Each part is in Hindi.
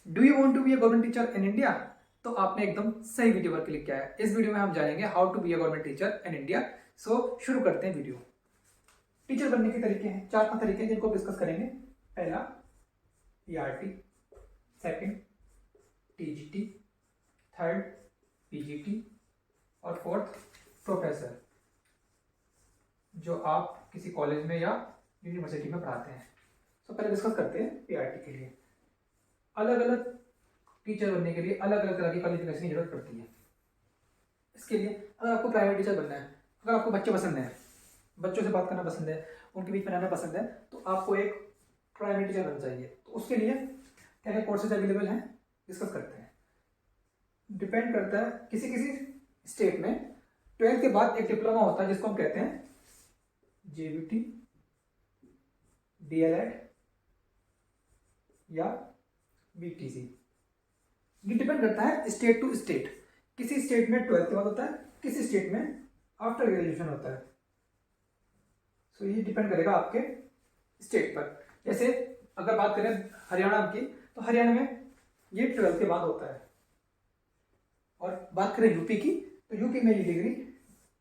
Do you want to be a government teacher in India? तो आपने एकदम सही वीडियो पर क्लिक किया है। इस वीडियो में हम जानेंगे how to be a government teacher in India. So शुरू करते हैं वीडियो। टीचर बनने के तरीके हैं, 4-5 तरीके हैं जिनको डिस्कस करेंगे। पहला PRT, second TGT, third PGT और फोर्थ प्रोफेसर, जो आप किसी कॉलेज में या यूनिवर्सिटी में पढ़ाते हैं। तो पहले डिस्कस करते हैं पीआरटी के लिए। अलग अलग टीचर बनने के लिए अलग अलग तरह की क्वालिफिकेशन की जरूरत पड़ती है। इसके लिए अगर आपको प्राइवेट टीचर बनना है, अगर आपको बच्चे पसंद हैं, बच्चों से बात करना पसंद है, उनके बीच में रहना पसंद है, तो आपको एक प्राइवेट टीचर बनना चाहिए। तो उसके लिए क्या क्या कोर्सेज अवेलेबल हैं डिस्कस करते हैं। डिपेंड करता है, किसी किसी स्टेट में 12th के बाद एक डिप्लोमा होता है जिसको हम कहते हैं जेबीटी, डीएलएड या बीटीसी। ये डिपेंड करता है स्टेट टू स्टेट। किसी स्टेट में 12th के बाद होता है, किसी स्टेट में आफ्टर ग्रेजुएशन होता है। सो ये डिपेंड करेगा आपके स्टेट पर। जैसे अगर बात करें हरियाणा की, तो हरियाणा में ये 12th के बाद होता है। और बात करें यूपी की, तो यूपी में ये डिग्री,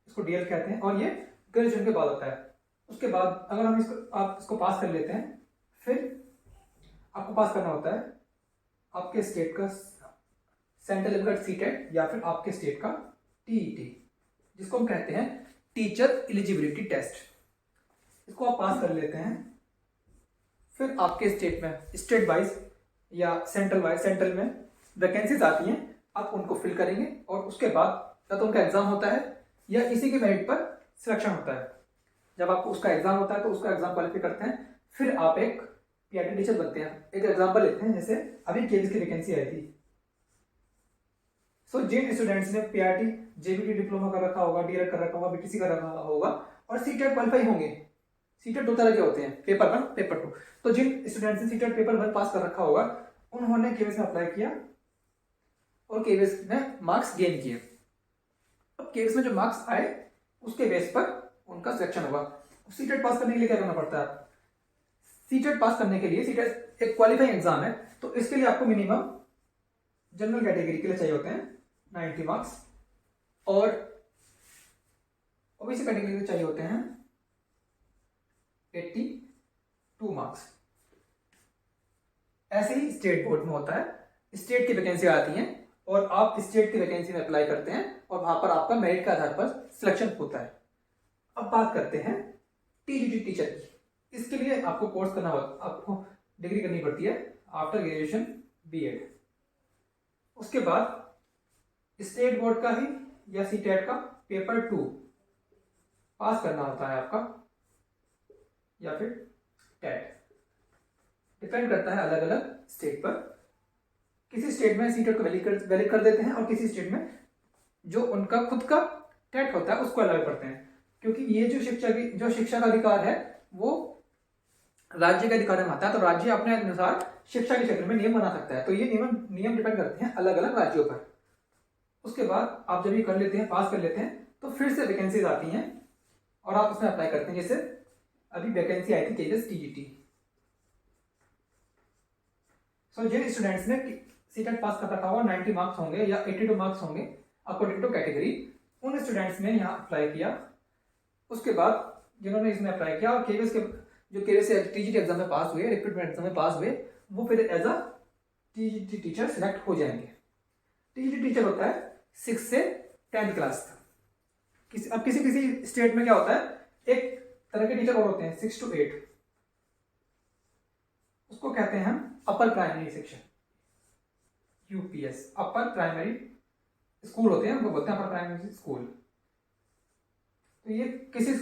इसको डीएल कहते हैं, और ये ग्रेजुएशन के बाद होता है। उसके बाद अगर हम आप इसको पास कर लेते हैं, फिर आपको पास करना होता है आपके स्टेट का सेंट्रल लेवल का सीटेट या फिर आपके स्टेट का टीईटी, जिसको हम कहते हैं टीचर एलिजिबिलिटी टेस्ट। इसको आप पास कर लेते हैं, फिर आपके स्टेट में स्टेट वाइज या सेंट्रल में वैकेंसीज आती हैं, आप उनको फिल करेंगे और उसके बाद या तो उनका एग्जाम होता है या इसी के मेरिट पर सिलेक्शन होता है। जब आपको उसका एग्जाम होता है तो उसका एग्जाम क्वालिफाई करते हैं, फिर आप एक पीआरटी टीचर बनते हैं। एक एग्जांपल लेते हैं, जैसे अभी केवीएस की वैकेंसी आई थी। सो जिन स्टूडेंट्स ने पीआरटी जेबीटी डिप्लोमा कर रखा होगा, डीएलएड कर रखा होगा, बीटीसी कर रखा होगा और सीटेट क्वालिफाई होंगे। सीटेट 2 तरह के होते हैं, पेपर 1, पेपर 2। तो जिन स्टूडेंट्स ने सीटेट पेपर 1 पास कर रखा होगा, उन्होंने केवीएस में अप्लाई किया और केवीएस में मार्क्स गेन किए। अब केवीएस में जो मार्क्स आए उसके बेस पर उनका सिलेक्शन होगा। सीटेट पास करने के लिए क्या करना पड़ता है? सीटेट पास करने के लिए, सीटेट एक क्वालिफाइंग एग्जाम है, तो इसके लिए आपको मिनिमम जनरल कैटेगरी के लिए चाहिए होते हैं 90 मार्क्स और ओबीसी कैटेगरी के लिए चाहिए होते हैं 82 मार्क्स। ऐसे ही स्टेट बोर्ड में होता है, स्टेट की वैकेंसी आती हैं और आप स्टेट की वैकेंसी में अप्लाई करते हैं और वहां पर आपका मेरिट के आधार पर सिलेक्शन होता है। अब बात करते हैं टीजीटी टीचर की। इसके लिए आपको कोर्स करना होगा, आपको डिग्री करनी पड़ती है आफ्टर ग्रेजुएशन बीएड। उसके बाद स्टेट बोर्ड का ही या सीटेट का पेपर 2 पास करना होता है आपका, या फिर टेट। डिपेंड करता है अलग अलग स्टेट पर। किसी स्टेट में सीटेट को वैलिड कर देते हैं और किसी स्टेट में जो उनका खुद का टेट होता है उसको अलाउ करते हैं, क्योंकि ये जो शिक्षा का अधिकार है वो राज्य के अधिकार में आता है। तो राज्य अपने अनुसार शिक्षा के क्षेत्र में नियम बना सकता है। तो ये नियम डिपेंड करते हैं अलग अलग राज्यों पर। उसके बाद आप जब ये कर लेते हैं, पास कर लेते हैं, तो फिर से वैकेंसीज आती हैं और आप उसमें अप्लाई करते हैं। जैसे अभी वैकेंसी आई थी केवीएस टीजीटी। सो जिन स्टूडेंट्स ने सीटेट पास कर रखा होगा, 90 मार्क्स होंगे या 82 मार्क्स होंगे अकॉर्डिंग टू कैटेगरी, उन स्टूडेंट्स ने यहाँ अप्लाई किया। उसके बाद जिन्होंने इसमें अप्लाई किया और केवीएस के जो केवीएस टीजीटी एग्जाम में पास हुए, रिक्रूटमेंट एग्जाम में पास हुए, वो फिर as a TGT teacher select हो जाएंगे। टीजीटी टीचर होता है 6 से 10th क्लास तक। अब किसी किसी स्टेट में क्या होता है, एक तरह के टीचर और होते हैं 6 to 8, उसको कहते हैं हम upper primary section, UPS. Upper primary school होते हैं, उनको बोलते हैं अपर प्राइमरी स्कूल। तो ये किसी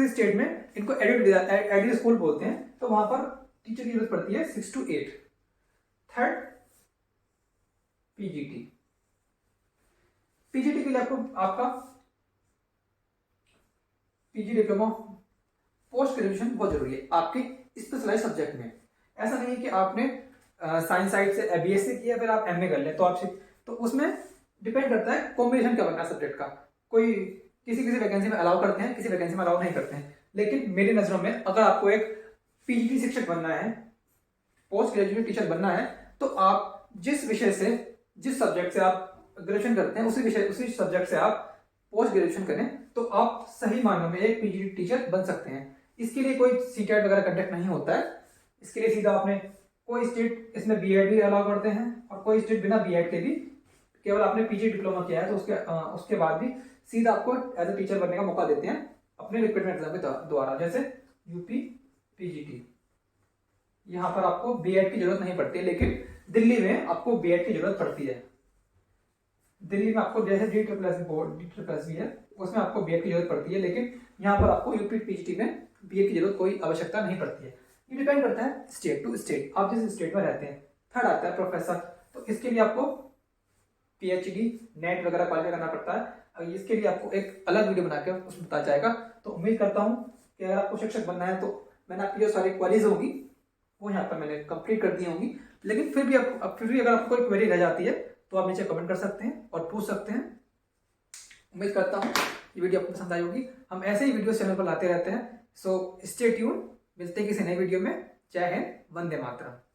स्टेट में इनको एडेड स्कूल बोलते हैं। तो वहां पर टीचर की जरूरत पड़ती है 6 to 8। Third PGT. पीजीटी के लिए आपका पीजी डिप्लोमा पोस्ट ग्रेजुएशन बहुत जरूरी है आपके स्पेशलाइज सब्जेक्ट में। ऐसा नहीं है कि आपने साइंस साइड से बीएससी किया फिर आप एमए कर लें, तो उसमें डिपेंड करता है कॉम्बिनेशन क्या बनना है सब्जेक्ट का। कोई किसी वैकेंसी में अलाउ करते हैं, किसी वैकेंसी में अलाउ नहीं करते हैं। लेकिन मेरी नजरों में अगर आपको एक पीजीटी शिक्षक बनना है पोस्ट ग्रेजुएट टीचर बनना है तो आप जिस विषय से, जिस सब्जेक्ट से आप ग्रेजुएशन करते हैं उसी सब्जेक्ट से आप पोस्ट ग्रेजुएशन करें तो आप सही मायनों में एक पीजीटी टीचर बन सकते हैं। इसके लिए कोई सीटेट वगैरह कंडक्ट नहीं होता है। इसके लिए सीधा आपने कोई स्टेट इसमें बीएड भी अलाउ करते हैं और कोई स्टेट बिना बीएड के भी केवल आपने पीजी डिप्लोमा किया है तो उसके बाद भी सीधा आपको एज ए टीचर बनने का मौका देते हैं अपने रिक्रूटमेंट एग्जाम के द्वारा, जैसे यूपी पीजीटी। यहाँ पर आपको बीएड की जरूरत नहीं पड़ती है, लेकिन दिल्ली में आपको बीएड की जरूरत पड़ती है। दिल्ली में आपको जैसे DSSB भी है उसमें आपको बीएड की जरूरत पड़ती है, लेकिन यहाँ पर आपको यूपी पीजीटी में बीएड की जरूरत कोई आवश्यकता नहीं पड़ती है। ये डिपेंड करता है स्टेट टू स्टेट, आप जिस स्टेट में रहते हैं। थर्ड आता है प्रोफेसर, तो इसके लिए आपको पीएचडी नेट वगैरह क्वालिफाई करना पड़ता है। इसके लिए आपको एक अलग वीडियो बना के उसमें बताया जाएगा। तो उम्मीद करता हूँ कि अगर आपको शिक्षक बनना है तो मैंने आपकी जो सारी क्वेरीज होगी वो यहाँ पर मैंने कंप्लीट कर दी होंगी, लेकिन फिर भी अगर आपको कोई क्वेरी रह जाती है तो आप नीचे कमेंट कर सकते हैं और पूछ सकते हैं। उम्मीद करता हूँ ये वीडियो आपको पसंद आई होगी। हम ऐसे ही वीडियो चैनल पर लाते रहते हैं। सो स्टे ट्यून, मिलते हैं किसी नए वीडियो में। जय हिंद, वंदे मातरम।